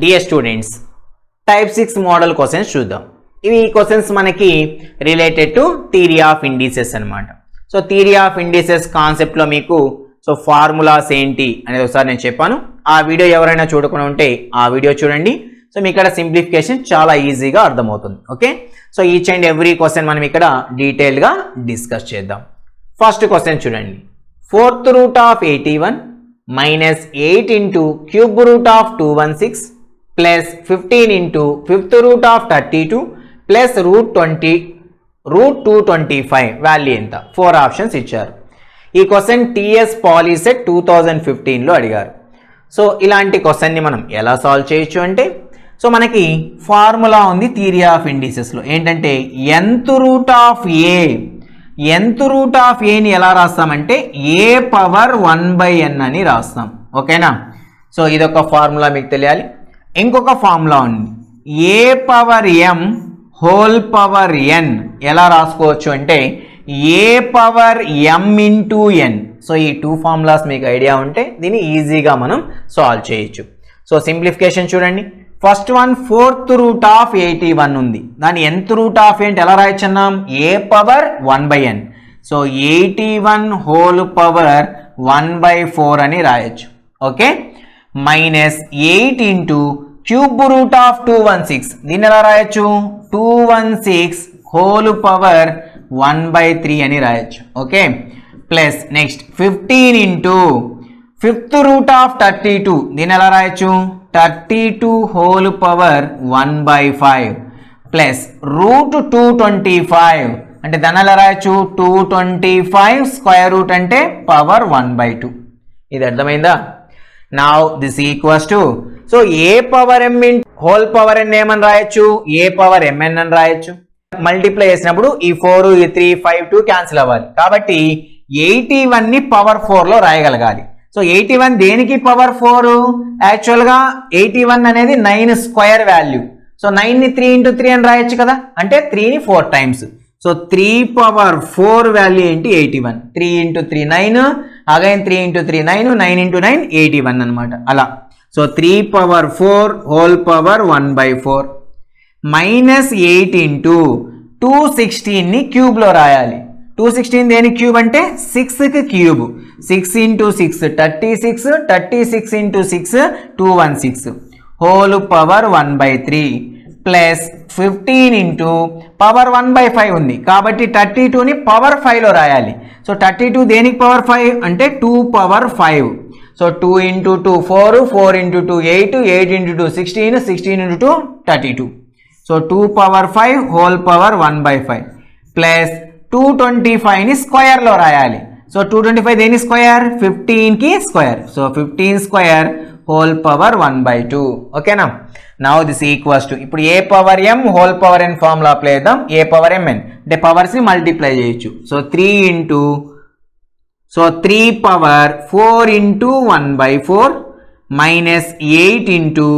Dear students, type 6 model questions చూద్దాం. ఇవి questions మనకి related two theory of indices అన్నమాట. సో థియరీ ఆఫ్ ఇండిసెస్ కాన్సెప్ట్లో మీకు ఫార్ములాస్ ఏంటి అనేది ఒకసారి నేను చెప్పాను. ఆ వీడియో ఎవరైనా చూడకుండా ఉంటే ఆ వీడియో చూడండి. సో మీకు ఇక్కడ సింప్లిఫికేషన్ చాలా ఈజీగా అర్థమవుతుంది. Okay, so each and every question మనం ఇక్కడ డీటెయిల్గా డిస్కస్ చేద్దాం. ఫస్ట్ క్వశ్చన్ చూడండి. 4th route of 81 minus 8 into cube root of 216 plus 15 into 5th root of 32 plus root 225 value ఎంత? 4 ఆప్షన్స్ ఇచ్చారు. ఈ క్వశ్చన్ టీఎస్ పాలీసెట్ 2015లో అడిగారు. సో ఇలాంటి క్వశ్చన్ని మనం ఎలా సాల్వ్ చేయొచ్చు అంటే, సో మనకి ఫార్ములా ఉంది థియరీ ఆఫ్ ఇండిసెస్లో. ఏంటంటే nth route of A, nth root of ఏని ఎలా రాస్తామంటే ఏ పవర్ 1/n అని రాస్తాం. ఓకేనా? సో ఇదొక ఫార్ములా మీకు తెలియాలి. ఇంకొక ఫార్ములా ఉంది, a power m whole power n ఎలా రాసుకోవచ్చు అంటే a power m into n. So ఈ 2 ఫార్ములాస్ మీకు ఐడియా ఉంటే దీన్ని ఈజీగా మనం సాల్వ్ చేయొచ్చు. సో సింప్లిఫికేషన్ చూడండి. First one 4th route of 81 ఉంది. దాని nth రూట్ ఆఫ్ ఏంటి ఎలా రాయొచ్చు అన్నాం? A power 1/n. So 81 whole power 1/4 అని రాయొచ్చు. Okay, minus 8 into cube root of 216. దీన్ని ఎలా రాయొచ్చు? 216 హోల్ పవర్ 1/3 అని రాయొచ్చు. Okay, plus next 15 into 5th root of 32. దీన్ని ఎలా రాయొచ్చు? 32 హోల్ పవర్ 1/5 ప్లస్ రూట్ 225. అంటే దాన్ని ఎలా రాయొచ్చు? 225 స్క్వేర్ రూట్ అంటే పవర్ 1/2. ఇది అర్థమైందా? Now this equals to, so A power m whole power n ఏమని రాయొచ్చు? ఏ పవర్ mn అని రాయొచ్చు. మల్టిప్లై చేసినప్పుడు ఈ 4 ఈ 3 5 2 క్యాన్సిల్ అవ్వాలి. కాబట్టి 81 ని పవర్ 4లో రాయగలగాలి. సో 81 దేనికి పవర్ 4? యాక్చువల్గా 81 అనేది 9 స్క్వేర్ వాల్యూ. సో 9ని 3 ఇంటూ 3 అని రాయొచ్చు కదా, అంటే 3ని 4 టైమ్స్. సో 3 పవర్ 4 వాల్యూ ఏంటి? 81. 3 ఇంటూ 3 9, అగైన్ 3 ఇంటూ 3 9, 9 ఇంటూ 9 81 అనమాట. అలా so 3 power 4 whole power 1/4 minus 8 into 216ని క్యూబ్లో రాయాలి. 216 దేని క్యూబ్ అంటే 6కి cube. 6 into 6 36, 36 into 6 216 whole power 1/3 plus 15 into power 1/5 ఉంది కాబట్టి 32ని పవర్ 5లో రాయాలి. సో 32 దేనికి పవర్ 5 అంటే 2 power 5. So 2 into 2 4, 4 into 2 8, 8 into 2 16, 16 into 2 32. So 2 power 5 whole power 1/5 plus 225ని స్క్వేర్లో రాయాలి. సో 225 దేని స్క్వేర్? 15కి square. So 15 square whole power 1/2. ఓకేనా? నౌ దిస్ ఈక్వల్స్ టు, ఇప్పుడు a power m whole power n formula apply చేద్దాం. A power mn అంటే పవర్స్ని మల్టిప్లై చేయొచ్చు. So 3 into, so 3 power 4 into 1/4 minus 8 into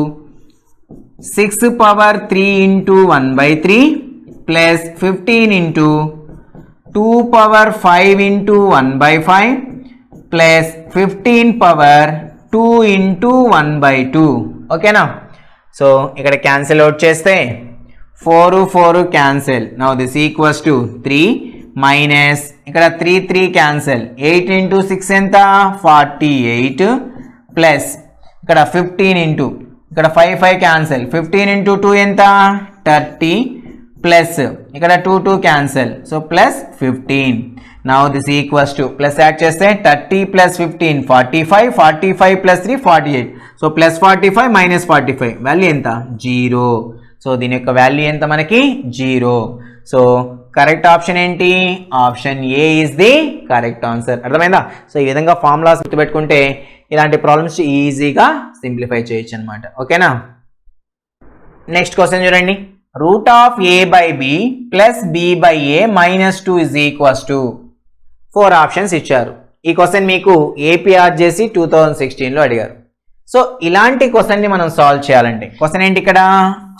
6 power 3 into 1/3 plus 15 into 2 power 5 into 1/5 plus 15 power 2 into 1/2. ఓకేనా? So ఇక్కడ cancel out చేస్తే 4 4 cancel. Now this equals to 3 minus ఇక్కడ 3 3 cancel. 8 into 6 ఎంత? 48 plus ఇక్కడ 15 into ఇక్కడ 5 5 క్యాన్సిల్. 15 ఇంటూ 2 ఎంత? 30 plus ఇక్కడ 2 2 cancel. So plus 15. Now this equals to, plus add చేస్తే 30 plus 15 45, 45 plus 3 48. So plus 45 minus 45 value ఎంత? 0. సో దీని యొక్క వాల్యూ ఎంత మనకి? 0. సో కరెక్ట్ ఆప్షన్ ఏంటి? Option A is the correct answer. అర్థమైందా? సో ఈ విధంగా ఫార్ములాస్ గుర్తుపెట్టుకుంటే ఇలాంటి ప్రాబ్లమ్స్ ఈజీగా సింప్లిఫై చేయొచ్చు అనమాట. ఓకేనా? నెక్స్ట్ క్వశ్చన్ చూడండి. Route of a by b plus b by a minus 2 is equals to 4 options ఇచ్చారు. ఈ క్వశ్చన్ మీకు ఏపీఆర్జేసీ 2016లో అడిగారు. సో ఇలాంటి క్వశ్చన్ని మనం సాల్వ్ చేయాలంటే క్వశ్చన్ ఏంటి ఇక్కడ?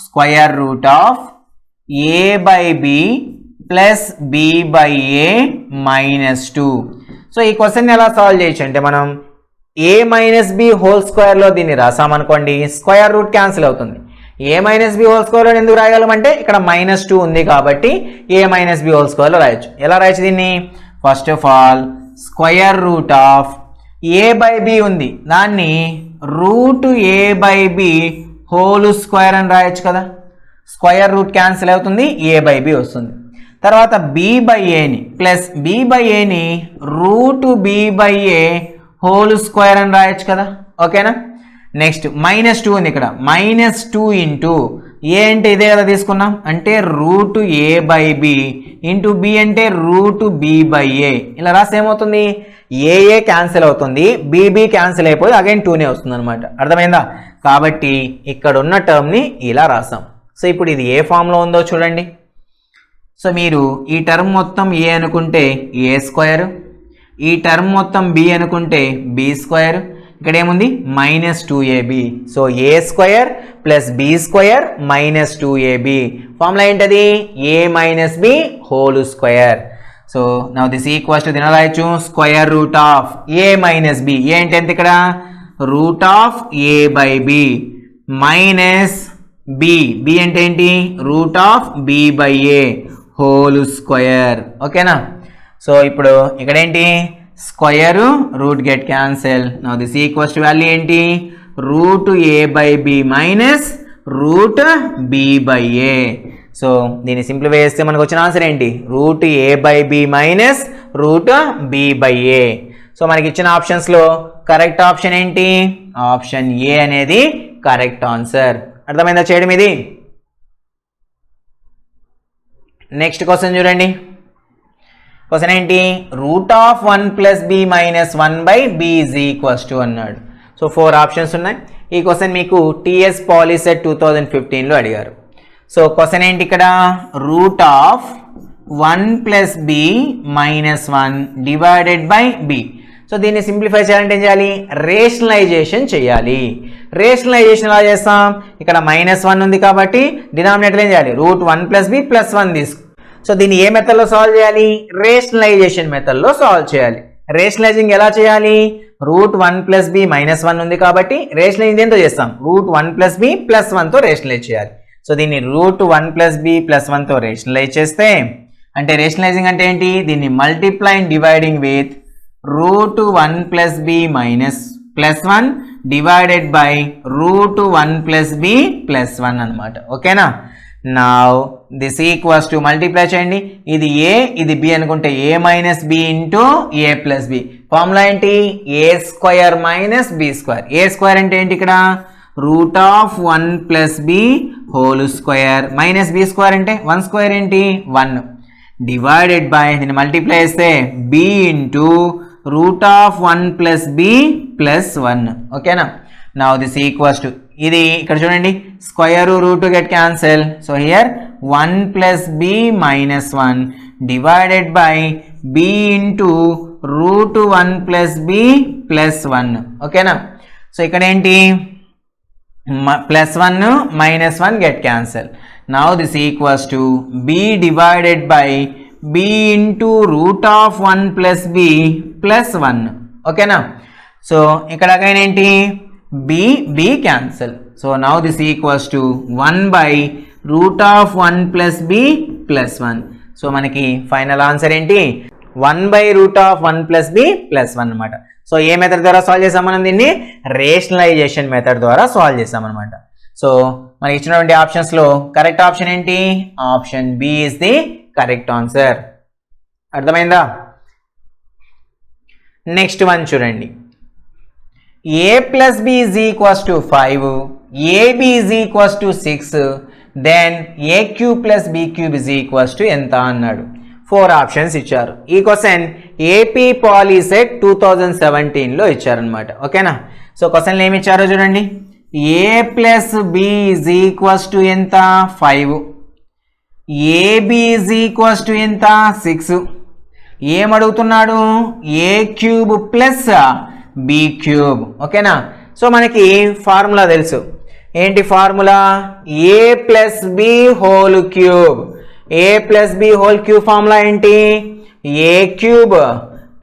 Square root of a by b plus b by a minus 2. So ఈ క్వశ్చన్ ఎలా సాల్వ్ చేయొచ్చు అంటే, మనం ఏ మైనస్ బి హోల్ స్క్వేర్లో దీన్ని రాసామనుకోండి స్క్వేర్ రూట్ క్యాన్సిల్ అవుతుంది. ఏ మైనస్ బి హోల్ స్క్వేర్లో ఎందుకు రాయగలమంటే ఇక్కడ -2 ఉంది కాబట్టి ఏ మైనస్ బి హోల్ స్క్వేర్లో రాయొచ్చు. ఎలా రాయొచ్చు దీన్ని? First of all square root of a by b ఉంది, దాన్ని root a by B whole square అని రాయొచ్చు కదా. స్క్వేర్ రూట్ క్యాన్సిల్ అవుతుంది, ఏ బై బి వస్తుంది. తర్వాత బి బై ఏని ప్లస్ బి బై ఏని root b by a whole square అని రాయొచ్చు కదా. ఓకేనా? నెక్స్ట్ -2 ఉంది ఇక్కడ, -2 ఇంటూ ఏ అంటే ఇదే కదా తీసుకున్నాం, అంటే root a by b into b అంటే రూట్ బి బై ఏ. ఇలా రాస్తే ఏమవుతుంది? ఏ క్యాన్సిల్ అవుతుంది, బి క్యాన్సిల్ అయిపోయి అగైన్ 2నే వస్తుంది అనమాట. అర్థమైందా? కాబట్టి ఇక్కడ ఉన్న టర్మ్ని ఇలా రాసాం. సో ఇప్పుడు ఇది ఏ ఫామ్లో ఉందో చూడండి. సో మీరు ఈ టర్మ్ మొత్తం ఏ అనుకుంటే ఏ స్క్వేర్, ఈ టర్మ్ మొత్తం బి అనుకుంటే బి స్క్వేర్, ఇక్కడ ఏముంది -2ab. So a square plus b square -2ab. Formula ఏంటది? A minus b whole square. So now this equals to దీని రాయొచ్చు square root of a minus b. A అంటే ఎంత ఇక్కడ? Root of a by b minus b. B అంటే ఏంటి? Root of b by a whole square. ఓకేనా? So ఇప్పుడు ఇక్కడ ఏంటి? Square root get cancel. Now this equals to value ఏంటి? Root a by b minus root b by a. So దీన్ని simplify చేస్తే మనకు వచ్చిన ఆన్సర్ ఏంటి? Root a by b minus root b by a. So మనకి ఇచ్చిన ఆప్షన్స్లో correct option ఏంటి? ఆప్షన్ ఏ అనేది కరెక్ట్ ఆన్సర్. అర్థమైందా చేయడం ఇది? నెక్స్ట్ క్వశ్చన్ చూడండి. క్వశ్చన్ ఏంటి? Root of 1 plus b minus 1 by b is equals to అన్నాడు. సో 4 ఆప్షన్స్ ఉన్నాయి. ఈ క్వశ్చన్ మీకు టీఎస్ పాలిసెట్ 2015లో అడిగారు. సో క్వశ్చన్ ఏంటి ఇక్కడ? Root of 1 plus b minus 1 divided by b. So దీన్ని సింప్లిఫై చేయాలంటే ఏం చేయాలి? రేషనలైజేషన్ చేయాలి. రేషనలైజేషన్ ఎలా చేస్తాం? ఇక్కడ -1 ఉంది కాబట్టి డినామినేటర్ ఏం చేయాలి? రూట్ 1 ప్లస్ బి ప్లస్ 1 తీసుకో. సో దీన్ని ఏ మెథడ్లో సాల్వ్ చేయాలి? రేషనలైజేషన్ మెథడ్లో సాల్వ్ చేయాలి. రేషనలైజింగ్ ఎలా చేయాలి? రూట్ 1 ప్లస్ బి మైనస్ 1 ఉంది కాబట్టి రేషనలైజింగ్ దేంతో చేస్తాం? రూట్ 1 ప్లస్ బి ప్లస్ 1తో రేషనలైజ్ చేయాలి. సో దీన్ని రూట్ 1 ప్లస్ బి ప్లస్ 1తో రేషనలైజ్ చేస్తే అంటే రేషనలైజింగ్ అంటే ఏంటి? దీన్ని multiply and dividing with root 1 plus b minus plus 1 divided by root 1 plus b plus 1 అనమాట. ఓకేనా? Now this equals to multiply చేయండి. ఇది ఏ ఇది బి అనుకుంటే a minus b into a plus b. Formula ఏంటి? A square minus b square. A square అంటే ఏంటి ఇక్కడ? Root of 1 plus b whole square minus b square అంటే 1 square ఏంటి? 1 డివైడెడ్ బై దీన్ని మల్టిప్లై చేస్తే b into root of 1 plus b plus 1. ఓకేనా? Now this equals to ఇది ఇక్కడ చూడండి square root get cancel. So here 1 plus b minus 1 divided by b into root 1 plus b plus 1. ఓకేనా? So ఇక్కడ ఏంటి? +1 -1 get cancel. Now this equals to b divided by b into root of 1 plus b plus 1. ఓకేనా? So ఇక్కడ again ఏంటి? B cancel. So now this equals to 1 by root of 1 plus b plus 1. So మనకి final answer ఏంటి? 1 by root of 1 plus b plus 1 అనమాట. So ఏ method ద్వారా solve చేసాం మనం దీన్ని? రేషనలైజేషన్ మెథడ్ ద్వారా సాల్వ్ చేసాం అనమాట. సో మనకి ఇచ్చినటువంటి ఆప్షన్స్లో కరెక్ట్ ఆప్షన్ ఏంటి? Option b is the correct answer. అర్థమైందా? నెక్స్ట్ వన్ చూడండి. A plus b is equals to 5, ab is equals to 6, then a cube plus b cube is equals to ఎంత అన్నాడు. 4 ఆప్షన్స్ ఇచ్చారు. ఈ క్వశ్చన్ ఏపీ పాలిసెట్ 2017లో ఇచ్చారనమాట. ఓకేనా? So క్వశ్చన్లు ఏమి ఇచ్చారో చూడండి. A plus b is equals to ఎంత? 5. ఏబి ఈజ్ ఈక్వల్స్ టు ఎంత? 6. ఏమడుగుతున్నాడు? A cube plus b cube. ఓకేనా? సో మనకి ఫార్ములా తెలుసు. ఏంటి formula? A plus b whole cube. A plus b whole cube formula ఏంటి? A cube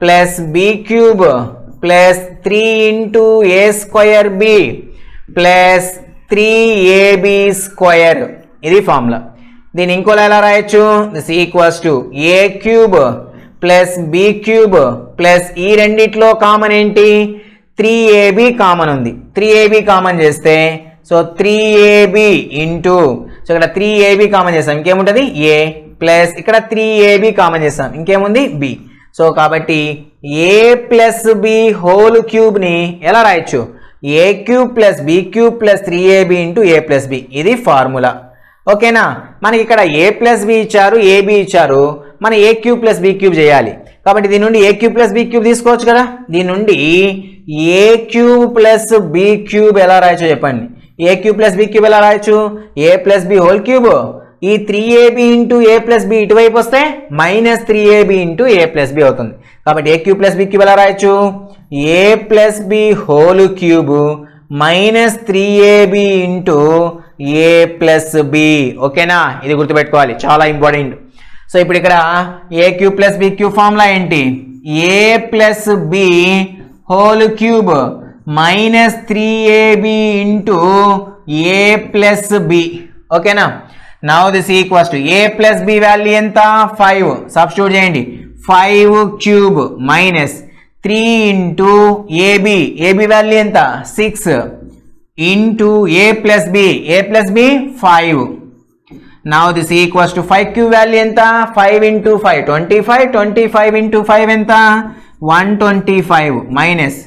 plus b cube plus 3 into a square b plus 3ab square, ఇది formula. దీన్ని ఇంకోలా ఎలా రాయొచ్చు, this equals to a cube plus b cube plus ఈ రెండిట్లో common ఏంటి 3ab common ఉంది, 3ab కామన్ చేస్తే సో 3ab ఇంటూ, సో ఇక్కడ 3ab కామన్ చేస్తాం ఇంకేముంటుంది ఏ ప్లస్ ఇక్కడ 3ab కామన్ చేస్తాం ఇంకేముంది బి. సో కాబట్టి ఏ ప్లస్ బి హోల్ క్యూబ్ని ఎలా రాయొచ్చు a cube plus b cube plus 3ab into a plus b, ఇది ఫార్ములా. ఓకేనా, మనకి ఇక్కడ ఏ ప్లస్ బి ఇచ్చారు ఏబి ఇచ్చారు, మనం a cube plus b cube చేయాలి కాబట్టి దీని నుండి a cube plus b cube తీసుకోవచ్చు కదా. దీని నుండి a cube plus b cube ఎలా రాయొచ్చు చెప్పండి, a cube plus b cube ఎలా రాయొచ్చు a plus b whole cube, ఈ 3ab into a plus b ఇటువైపు వస్తే minus 3ab into a plus b అవుతుంది. కాబట్టి a cube plus b cube ఎలా రాయొచ్చు a plus b whole cube minus 3ab into a plus b. ఓకేనా, ఇది గుర్తుపెట్టుకోవాలి, చాలా ఇంపార్టెంట్. సో ఇప్పుడు ఇక్కడ a cube plus b cube formula ఏంటి a plus b whole cube minus 3ab into a plus b. ఓకేనా, now this equals to a plus B value ఎంత 5, substitute చేయండి 5 cube minus 3 into a b, a b value ఎంత 6 into a plus b 5. Now this equals to 5 cube value ఎంత 5 into 5 25, 25 into 5 ఎంత 125 minus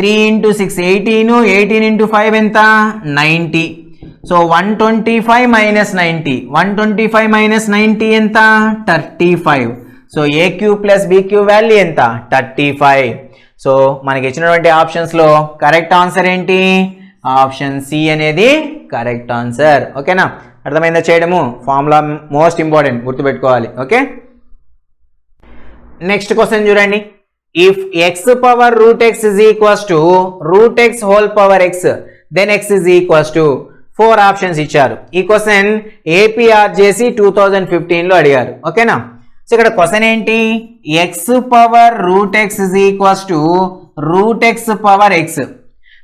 3 into 6 18, 18 into 5 ఎంత 90. So 125 minus 90, 125 minus 90 ఎంత 35. So a cube plus b cube value ఎంత 35. So మనకి ఇచ్చినటువంటి ఆప్షన్స్లో correct answer ఏంటి ఆప్షన్ సి అనేది కరెక్ట్ ఆన్సర్. ఓకేనా, అర్థమైందా చేయడము, ఫార్ములా మోస్ట్ ఇంపార్టెంట్ గుర్తుపెట్టుకోవాలి. ఓకే, నెక్స్ట్ క్వశ్చన్ చూడండి. If x power root x is equals to root x whole power x then x is equals to 4 options ఇచ్చారు. ఈ question APRJC 2015లో అడిగారు. ఓకేనా, సో ఇక్కడ క్వశ్చన్ ఏంటి X power root x is equals to root X power X,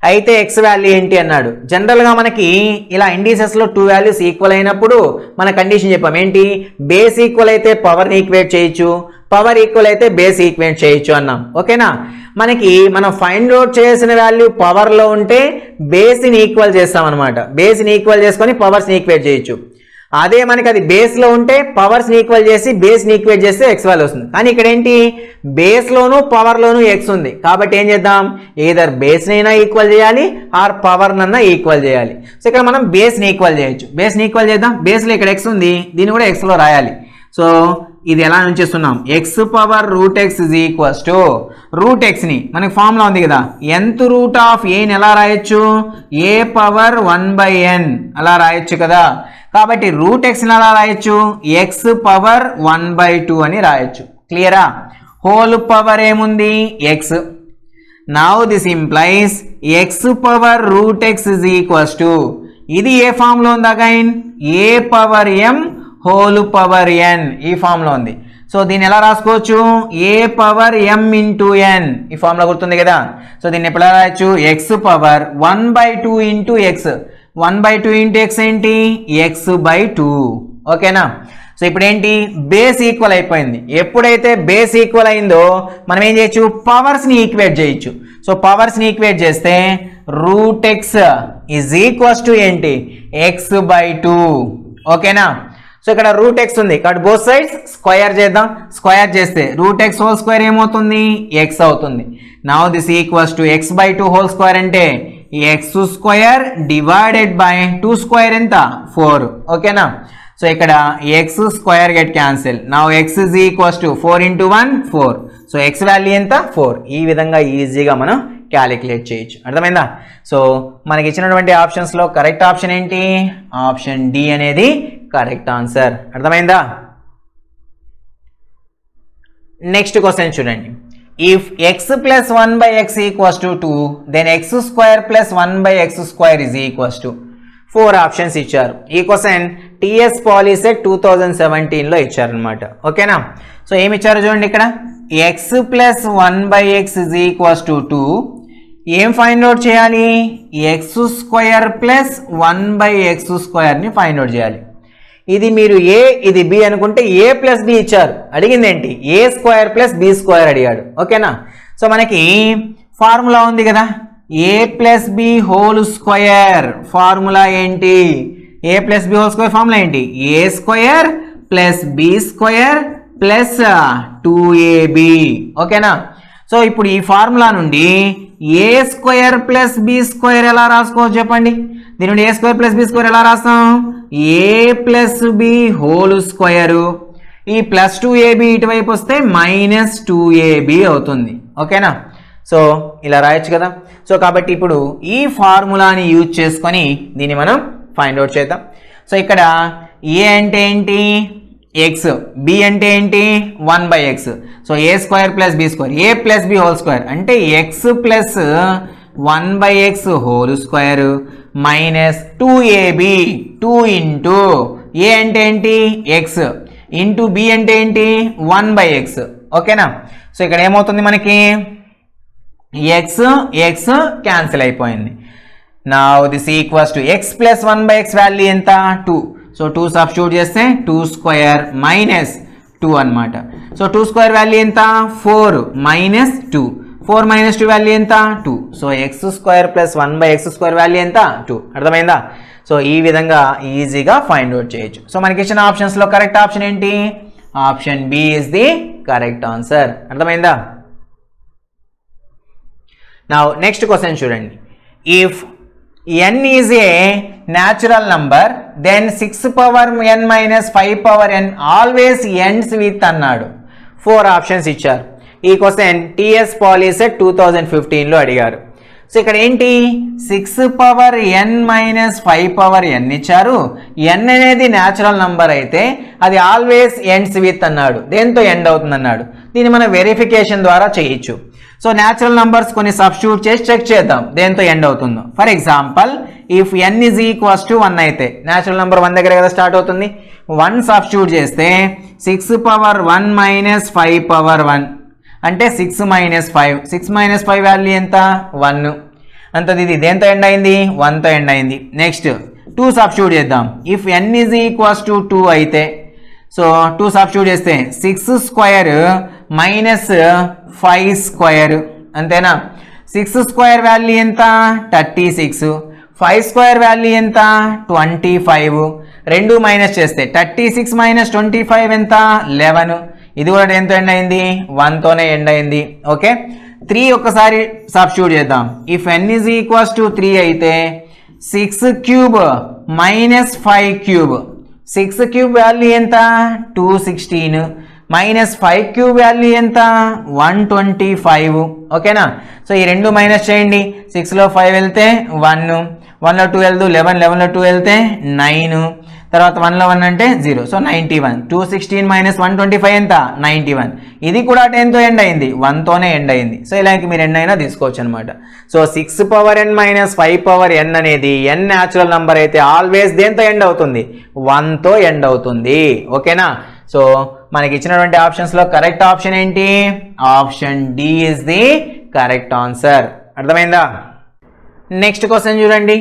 అయితే X value ఏంటి అన్నాడు. జనరల్గా మనకి ఇలా ఇండిసెస్లో 2 వాల్యూస్ ఈక్వల్ అయినప్పుడు మన కండిషన్ చెప్పాం ఏంటి బేస్ ఈక్వల్ అయితే పవర్ని ఈక్వేట్ చేయొచ్చు, పవర్ ఈక్వల్ అయితే బేస్ ఈక్వేట్ చేయొచ్చు అన్నాం. ఓకేనా, మనకి మనం ఫైండ్ అవుట్ చేసిన వాల్యూ పవర్లో ఉంటే బేస్ని ఈక్వల్ చేస్తాం అనమాట, బేస్ని ఈక్వల్ చేసుకొని పవర్స్ని ఈక్వేట్ చేయొచ్చు. అదే మనకి అది బేస్లో ఉంటే పవర్స్ని ఈక్వల్ చేసి బేస్ని ఈక్వేట్ చేస్తే ఎక్స్ వాల్యూ వస్తుంది. కానీ ఇక్కడ ఏంటి బేస్లోను పవర్లోను ఎక్స్ ఉంది కాబట్టి ఏం చేద్దాం ఏదర్ బేస్నైనా ఈక్వల్ చేయాలి ఆర్ పవర్నన్నా ఈక్వల్ చేయాలి. సో ఇక్కడ మనం బేస్ని ఈక్వల్ చేయొచ్చు, బేస్ని ఈక్వల్ చేద్దాం. బేస్లో ఇక్కడ ఎక్స్ ఉంది, దీన్ని కూడా ఎక్స్లో రాయాలి. సో ఇది ఎలా ఉంచేస్తున్నాం x power root x is equals to root ఎక్స్ని మనకి ఫార్ములా ఉంది కదా nth రూట్ ఆఫ్ ఏని ఎలా రాయొచ్చు ఏ పవర్ 1/n అలా రాయొచ్చు కదా. కాబట్టి రూట్ ఎక్స్ని ఎలా రాయొచ్చు ఎక్స్ పవర్ 1/2 అని రాయొచ్చు. క్లియరా, హోల్ పవర్ ఏముంది x. Now this implies x power root x is equals to ఇది ఏ ఫామ్లో ఉంది again a power m whole power n ఈ ఫామ్లో ఉంది. సో దీన్ని ఎలా రాసుకోవచ్చు a power m into n ఈ ఫామ్లో గుర్తుంది కదా. సో దీన్ని ఎప్పుడు రాయొచ్చు x power 1/2 into x, 1/2 into x ఏంటి x/2. ఓకేనా, సో ఇప్పుడు ఏంటి బేస్ ఈక్వల్ అయిపోయింది. ఎప్పుడైతే బేస్ ఈక్వల్ అయిందో మనం ఏం చేయొచ్చు పవర్స్ని ఈక్వేట్ చేయొచ్చు. సో పవర్స్ని ఈక్వేట్ చేస్తే root x is equals to ఏంటి x/2. ఓకేనా, సో ఇక్కడ రూట్ ఎక్స్ ఉంది కాబట్టి బోత్ సైడ్స్ స్క్వేర్ చేద్దాం. స్క్వేర్ చేస్తే రూట్ ఎక్స్ హోల్ స్క్వేర్ ఏమవుతుంది ఎక్స్ అవుతుంది. Now this equals to x/2 whole square అంటే x square divided by 2 square ఎంత 4. ఓకేనా, సో ఇక్కడ x square get cancel. Now x is equals to 4 into 1 4. So X value ఎంత 4. ఈ విధంగా ఈజీగా మనం క్యాలిక్యులేట్ చేయొచ్చు. అర్థమైందా. సో మనకి ఇచ్చినటువంటి ఆప్షన్స్లో కరెక్ట్ ఆప్షన్ ఏంటి ఆప్షన్ డి అనేది కరెక్ట్ ఆన్సర్. అర్థమైందా. నెక్స్ట్ క్వశ్చన్ చూడండి. If x plus 1/x equals to 2 then x square plus 1/x square is equals to 4 options ఇచ్చారు. ఈ క్వశ్చన్ టిఎస్ పాలిసెట్ 2017లో ఇచ్చారనమాట. ఓకేనా, సో ఏమి ఇచ్చారు చూడండి ఇక్కడ X plus 1/x is equals to 2. ఏం ఫైండ్ అవుట్ చేయాలి? X square plus 1/x² find out చేయాలి. ఇది మీరు ఏ ఇది బి అనుకుంటే ఏ ప్లస్ బి ఇచ్చారు, అడిగింది ఏంటి? A square plus b square అడిగాడు. ఓకేనా? సో మనకి ఫార్ములా ఉంది కదా, a plus b whole square. Formula ఏంటి? A plus b whole square formula ఏంటి? A square plus b square plus 2ab. ఓకేనా? సో ఇప్పుడు ఈ ఫార్ములా నుండి a square plus b square ఎలా రాసుకోవచ్చు చెప్పండి? దీని నుండి a square plus b square ఎలా రాస్తాం? A plus b whole square, ఈ ప్లస్ 2ab ఇటువైపు వస్తే మైనస్ 2ab అవుతుంది. ఓకేనా? సో ఇలా రాయొచ్చు కదా. సో కాబట్టి ఇప్పుడు ఈ ఫార్ములాని యూజ్ చేసుకొని దీన్ని మనం ఫైండ్ అవుట్ చేద్దాం. సో ఇక్కడ ఏ అంటే ఏంటి? ఎక్స్, బి అంటే ఏంటి? 1/x. So a square plus b square, a plus b whole square అంటే x plus 1/x whole square minus 2ab. 2 into a అంటే ఏంటి? ఎక్స్ ఇంటూ బి అంటే ఏంటి? 1/x. ఓకేనా? సో ఇక్కడ ఏమవుతుంది మనకి? ఎక్స్ ఎక్స్ క్యాన్సిల్ అయిపోయింది. Now this equals to X plus 1/x value ఎంత? 2. సో 2 సబ్స్టిట్యూట్ చేస్తే 2 స్క్వేర్ మైనస్ 2 అనమాట. సో 2 స్క్వేర్ వాల్యూ ఎంత? 4 మైనస్ 2. 4 మైనస్ 2 వాల్యూ ఎంత? 2. So X square plus 1/x² value ఎంత? 2. అర్థమైందా? సో ఈ విధంగా ఈజీగా ఫైండ్ అవుట్ చేయొచ్చు. సో మనకి ఇచ్చిన ఆప్షన్స్లో కరెక్ట్ ఆప్షన్ ఏంటి? Option b is the correct answer. అర్థమైందా? నౌ నెక్స్ట్ క్వశ్చన్ చూడండి. If n is a natural number then 6 power n minus 5 power n always ends with అన్నాడు. 4 ఆప్షన్స్ ఇచ్చారు. ఈ క్వశ్చన్ టిఎస్ పాలీసెట్ 2015లో అడిగారు. సో ఇక్కడ ఏంటి? 6 power n minus 5 power n ఇచ్చారు. n అనేది న్యాచురల్ నంబర్ అయితే అది ఆల్వేస్ ఎండ్స్ విత్ అన్నాడు. దేంతో ఎండ్ అవుతుంది అన్నాడు. దీన్ని మనం వెరిఫికేషన్ ద్వారా చేయొచ్చు. సో న్యాచురల్ నంబర్స్ కొన్ని సబ్స్టిట్యూట్ చేసి చెక్ చేద్దాం దేంతో ఎండ్ అవుతుందో. For example if n is equals to 1 అయితే న్యాచురల్ నంబర్ 1 దగ్గర కదా స్టార్ట్ అవుతుంది. 1 సబ్స్టిట్యూట్ చేస్తే 6 పవర్ 1 మైనస్ 5 పవర్ 1 అంటే 6 మైనస్ 5. 6 మైనస్ 5 వాల్యూ ఎంత? 1. అంతది ఇది దేంతో ఎండ్ అయింది? 1తో ఎండ్ అయింది. నెక్స్ట్ 2 సబ్స్టిట్యూట్ చేద్దాం. If n is equals to 2 అయితే సో 2 సబ్స్టిట్యూట్ చేస్తే 6 స్క్వేర్ మైనస్ 5 స్క్వేర్ అంతేనా? 6 స్క్వేర్ వాల్యూ ఎంత? 36. 5 స్క్వేర్ వాల్యూ ఎంత? 25. 2 మైనస్ చేస్తే 36 మైనస్ 25 ఎంత? 11. ఇది కూడా దేంతో ఎండ్ అయింది? 1తోనే ఎండ్ అయింది. ఓకే. 3 ఒక్కసారి సబ్స్టిట్యూట్ చేద్దాం. If n is equals to 3 అయితే 6 cube minus 5 cube. 6 cube value ఎంత? 216 మైనస్ 5 క్యూబ్ వాల్యూ ఎంత? 125. ఓకేనా? సో ఈ రెండు మైనస్ చేయండి. 6లో 5 వెళ్తే 1, 1లో 2 వెళ్తే 11, 11లో 2 వెళ్తే 9, తర్వాత 1లో 1 అంటే 0. సో 91. 216 మైనస్ 125 ఎంత? 91. ఇది కూడా 10తో ఎండ్ అయింది, 1తోనే ఎండ్ అయింది. సో ఇలాంటి మీరు ఎన్ అయినా తీసుకోవచ్చు అనమాట. So 6 power n minus 5 power n అనేది n న్యాచురల్ నంబర్ అయితే ఆల్వేస్ దేంతో ఎండ్ అవుతుంది? 1తో ఎండ్ అవుతుంది. ఓకేనా? సో మనకి ఇచ్చినటువంటి ఆప్షన్స్లో కరెక్ట్ ఆప్షన్ ఏంటి? Option D is the correct answer. అర్థమైందా? నెక్స్ట్ క్వశ్చన్ చూడండి.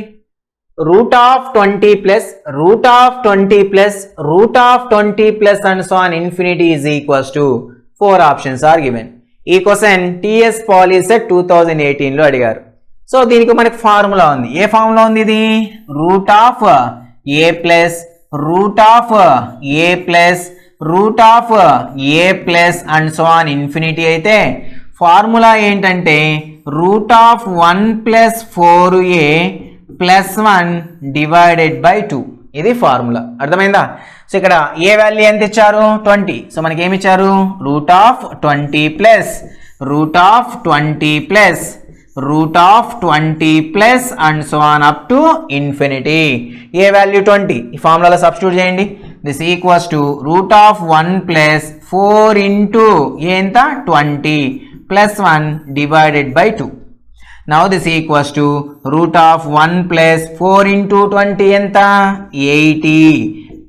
root of 20 plus root of 20 plus root of 20 plus and so on infinity is equals to 4 options are given. ఈ question TS POLYCET 2018లో అడిగారు. So దీనికి మనకి formula ఉంది. ఏ formula ఉంది ఇది? Route of A plus root of A plus root of A plus and so on infinity అయితే formula ఏంటంటే route of 1 plus 4a plus 1 divided by 2. ఇది ఫార్ములా. అర్థమైందా? సో ఇక్కడ ఏ వాల్యూ ఎంత ఇచ్చారు? 20. సో మనకి ఏమి ఇచ్చారు? Root of 20 plus root of 20 plus root of 20 plus and so on up to infinity. A value 20. ఈ ఫార్ములాలో సబ్స్టిట్యూట్ చేయండి. This equals to route of 1 plus 4 into ఎంత? 20 plus 1 divided by 2. Now this equals to root of 1 plus 4 into 20 ఎంత? 80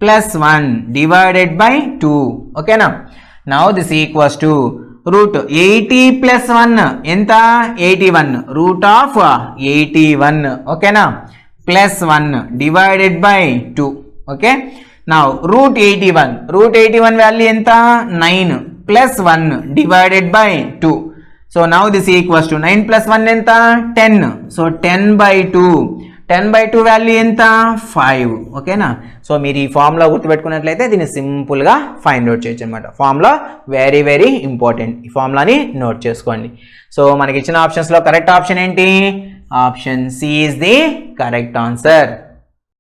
plus 1 divided by 2. Okay now? Now this equals to root 80 plus 1 ఎంత 81 root of 81 ఓకేనా plus 1 divided by 2 okay now root 81 value ఎంత 9 plus 1 divided by 2 so now this equals to 9 plus 1 ఎంత 10 so 10 by 2 value ఎంత 5 ఓకేనా so మీరు ఈ formula గుర్తుపెట్టుకున్నట్లయితే దీన్ని సింపుల్గా ఫైండ్ అవుట్ చేయొచ్చు అనమాట ఫార్ములా వెరీ వెరీ ఇంపార్టెంట్ ఈ ఫార్ములాని నోట్ చేసుకోండి సో మనకి ఇచ్చిన ఆప్షన్స్లో కరెక్ట్ ఆప్షన్ ఏంటి option C is the correct answer